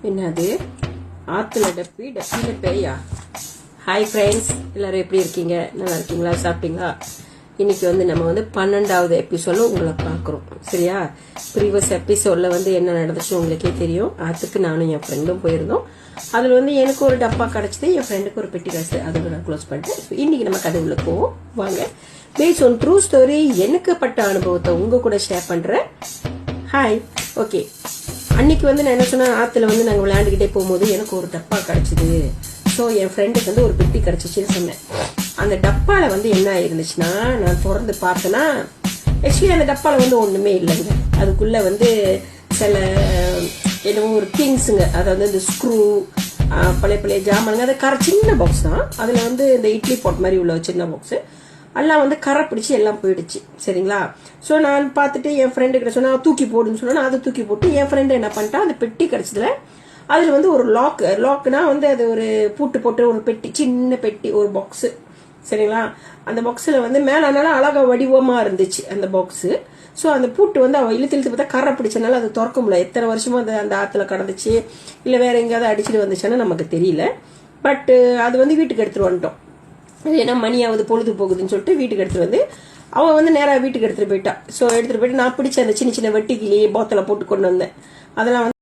என்னது ஆற்றுல டப்பியில் பேயா? ஹாய் ஃப்ரெண்ட்ஸ், எல்லோரும் எப்படி இருக்கீங்க? நல்லா இருக்கீங்களா? சாப்பிட்டீங்களா? இன்னைக்கு நம்ம 12வது எபிசோடில் உங்களை பார்க்குறோம். சரியா? ப்ரீவியஸ் எபிசோடில் என்ன நடந்துச்சு உங்களுக்கே தெரியும். அதுக்கு நானும் என் ஃப்ரெண்டும் போயிருந்தோம். அதில் எனக்கு ஒரு டப்பா கிடச்சிது, என் ஃப்ரெண்டுக்கு ஒரு பெட்டி கிடச்சிது. அதுக்கு நான் க்ளோஸ் பண்ணிட்டேன். இன்னைக்கு நம்ம கதை உள்ள போவோம். வாங்க. பேஸ் ஒன் ட்ரூ ஸ்டோரி, எனக்கு பட்ட அனுபவத்தை உங்க கூட ஷேர் பண்ணுறேன். ஹாய். ஓகே, அன்னைக்கு நான் என்ன சொன்னேன், ஆற்றுல நாங்கள் விளையாண்டுக்கிட்டே போகும்போது எனக்கு ஒரு டப்பா கிடச்சிது. ஸோ என் ஃப்ரெண்டுக்கு ஒரு பெட்டி கிடச்சிச்சின்னு சொன்னேன். அந்த டப்பாவில் என்ன ஆயிருந்துச்சுன்னா, நான் திறந்து பார்த்தேன்னா ஆக்சுவலி அந்த டப்பாவில் ஒன்றுமே இல்லைங்க. அதுக்குள்ளே சில என்னவோ ஒரு திங்ஸுங்க, அதாவது இந்த ஸ்க்ரூ, பழைய பழைய ஜாமானுங்க, அது சின்ன பாக்ஸ் தான். அதில் இந்த இட்லி பாட் மாதிரி உள்ள சின்ன பாக்ஸு எல்லாம் கரை பிடிச்சி எல்லாம் போயிடுச்சு. சரிங்களா? ஸோ நான் பார்த்துட்டு என் ஃப்ரெண்டு கிட்ட சொன்னா தூக்கி போடுன்னு சொன்னா, அதை தூக்கி போட்டு என் ஃப்ரெண்டு என்ன பண்ணிட்டா, அந்த பெட்டி கிடச்சதுல அதில் ஒரு லாக்னா அது ஒரு பூட்டு போட்டு ஒரு பெட்டி, சின்ன பெட்டி, ஒரு பாக்ஸு. சரிங்களா? அந்த பாக்ஸில் மேலே அழகா வடிவமாக இருந்துச்சு அந்த பாக்ஸு. ஸோ அந்த பூட்டு அவள் இழுத்து பார்த்தா கரை பிடிச்சனால அது திறக்க முடியல. எத்தனை வருஷமும் அந்த ஆற்றுல கடந்துச்சு, இல்லை வேற எங்கேயாவது அடிச்சுட்டு வந்துச்சான்னு நமக்கு தெரியல. பட் அது வீட்டுக்கு எடுத்துட்டு வந்துட்டோம். ஏன்னா மணியாவது பொழுது போகுதுன்னு சொல்லிட்டு வீட்டுக்கு எடுத்துட்டு அவன் நேராக வீட்டுக்கு எடுத்துட்டு போயிட்டா. ஸோ எடுத்துட்டு போயிட்டு நான் பிடிச்ச அந்த சின்ன சின்ன வெட்டிக்கிளி பாத்தில் போட்டு கொண்டு வந்தேன். அதெல்லாம்